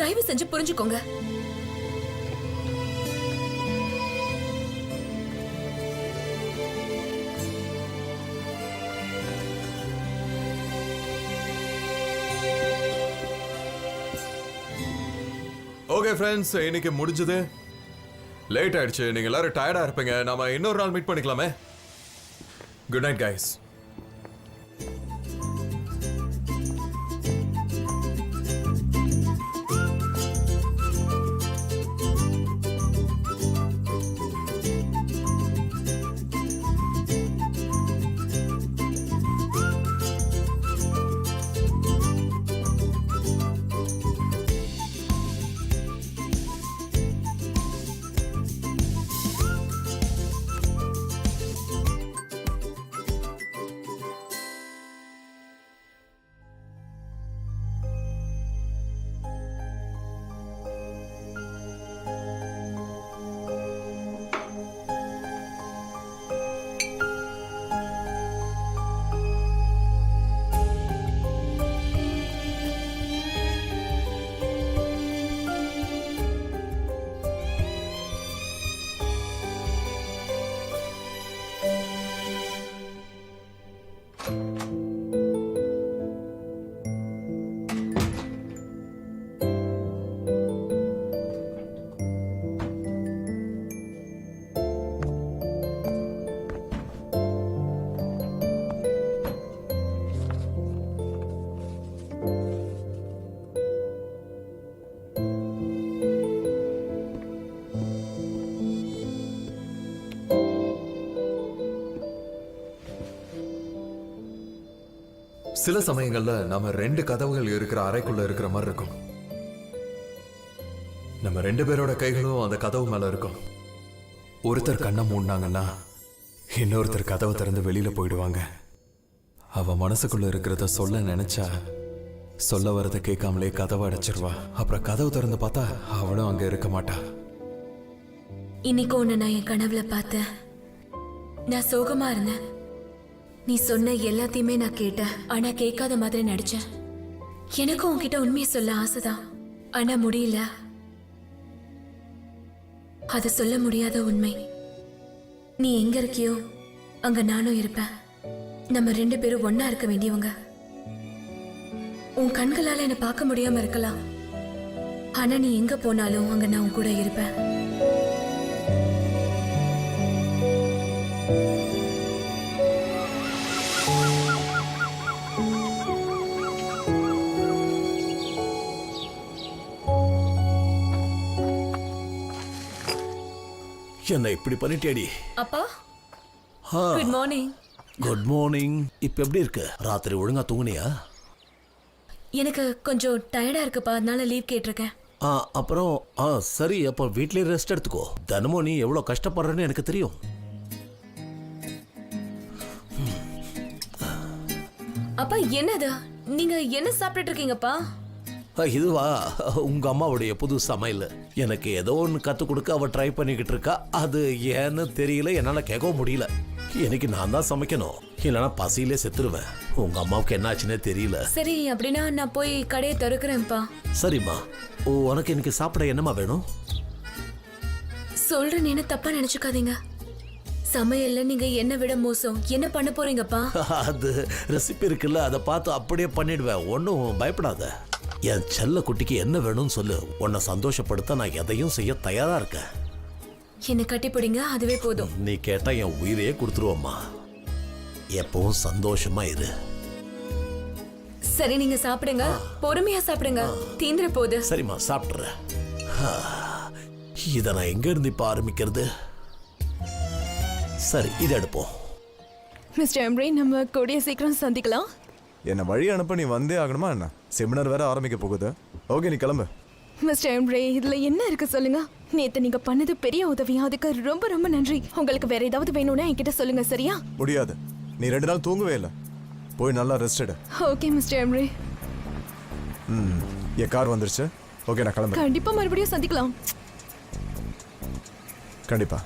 தயவு செஞ்சு புரிஞ்சுக்கோங்க. ஓகே ஃப்ரெண்ட்ஸ், இன்னைக்கு முடிஞ்சது. லேட் ஆயிடுச்சு, நீங்க எல்லாரும் டயர்டா இருப்பீங்க. நாம இன்னொரு நாள் மீட் பண்ணிக்கலாமே. Good night guys. சில சமயங்கள்ல நம்ம ரெண்டு கதவுகள் இருக்கிற அறைக்குள்ள இருக்கிற மாதிரி இருக்கும். நம்ம ரெண்டு பேரோட கைகளும் அந்த கதவு மேல இருக்கும். ஒருத்தர் கண்ணை மூடினாங்கன்னா இன்னொருத்தர் கதவை திறந்து வெளியில போயிடுவாங்க. அவ மனசுக்குள்ள இருக்கிறத சொல்ல நினைச்சா சொல்ல வரதை கேட்காமலே கதவை அடைச்சிருவா. அப்புறம் கதவு திறந்து பார்த்தா அவளும் அங்க இருக்க மாட்டா. இன்னைக்கு ஒண்ணு நான் என் கனவுல பார்த்தேன். நான் சோகமா இருந்தேன். நீ சொன்ன எல்லாத்தையுமே நான் கேட்டேன். ஆனா கேட்காத மாதிரி நடிச்சேன். எனக்கும் உன்கிட்ட உண்மையை சொல்ல ஆசைதான், ஆனா முடியல. அதை சொல்ல முடியாத உண்மை. நீ எங்க இருக்கியோ அங்க நானும் இருப்பேன். நம்ம ரெண்டு பேரும் ஒன்னா இருக்க வேண்டியவங்க. உன் கண்களால என்ன பார்க்க முடியாம இருக்கலாம், ஆனா நீ எங்க போனாலும் அங்க நான் உன் கூட இருப்பேன். என்ன இப்படி பண்ணிட்டேடி? அப்பா குட் மார்னிங். Good morning. இப்ப எப்படி இருக்கு? ராத்திரி ஒழுங்கா தூங்குனியா? எனக்கு கொஞ்சம் டயர்டா இருக்குப்பா, அதனால லீவ் கேட்டிருக்கேன். அப்புறம் சரி, அப்போ வீட்லயே ரெஸ்ட் எடுத்துக்கோ. தினமும் நீ எவ்வளவு கஷ்டப்படுறன்னு எனக்கு தெரியும். அப்பா என்னது, நீங்க என்ன சாப்பிட்டுட்டு இருக்கீங்கப்பா? இதுவா உங்க அம்மாவுடைய புது சமையல். எனக்கு ஏதோ ஒன்று கற்றுக் கொடுக்க அவ ட்ரை பண்ணிக்கிட்டு இருக்கா. அது ஏன்னு தெரியல, என்னால் கேட்கவும் முடியல. எனக்கு நான் தான் சமைக்கணும், இல்லைன்னா பசியிலே செத்துருவேன். உங்க அம்மாவுக்கு என்ன ஆச்சுன்னே தெரியல. சரி, அப்படின்னா நான் போய் கடையை திறக்கிறேன்ப்பா. சரிம்மா. உனக்கு இன்னைக்கு சாப்பிட என்னம்மா வேணும்? சொல்றேன், என்ன தப்பா நினைச்சுக்காதீங்க. சமையல்ல நீங்க என்ன விட மோசம் என்ன பண்ண போறீங்கப்பா? அது ரெசிபி இருக்குல்ல, அதை பார்த்து அப்படியே பண்ணிடுவேன். ஒன்றும் பயப்படாத. என் செல்ல குட்டிக்கு என்ன வேணும்னு சொல்லு. உன்னை சந்தோஷப்படுத்த நான் எதையும் செய்ய தயாரா இருக்கேன். என்னை கட்டி பிடிங்க, அதுவே போதும். நீ கேட்டா என் உயிரையே கொடுத்துருவோம்மா. எப்பவும் சந்தோஷமா இரு. சரி, நீங்க சாப்பிடுங்க, பொறுமையா சாப்பிடுங்க, தீந்துற போகுது. சரிம்மா, சாப்பிட்றேன். இதை நான் எங்க இருந்து இப்ப ஆரம்பிக்கிறது? சரி, இதை எடுப்போம். மிஸ்டர் எம்ரே, நம்ம கூடிய சீக்கிரம் சந்திக்கலாம். என்ன வழி அனுப்ப நீ வந்தே ஆகணுமா என்ன? செமினார் வேற ஆரம்பிக்க போகுது. ஓகே, நீ கிளம்பு. மிஸ்டர் எம்ரே, இதுல என்ன இருக்கு சொல்லுங்க? நேத்து நீங்க பண்ணது பெரிய உதவி, அதுக்கு ரொம்ப ரொம்ப நன்றி. உங்களுக்கு வேற ஏதாவது வேணும்னா என்கிட்ட சொல்லுங்க, சரியா? முடியாது, நீ 2 நாள் தூங்கவே இல்லை. போய் நல்லா ரெஸ்ட் எடு. Okay mister Emre. என் கார் வந்துருச்சு. ஓகே, நான் கிளம்புறேன். கண்டிப்பா மறுபடியும் சந்திக்கலாம். கண்டிப்பா.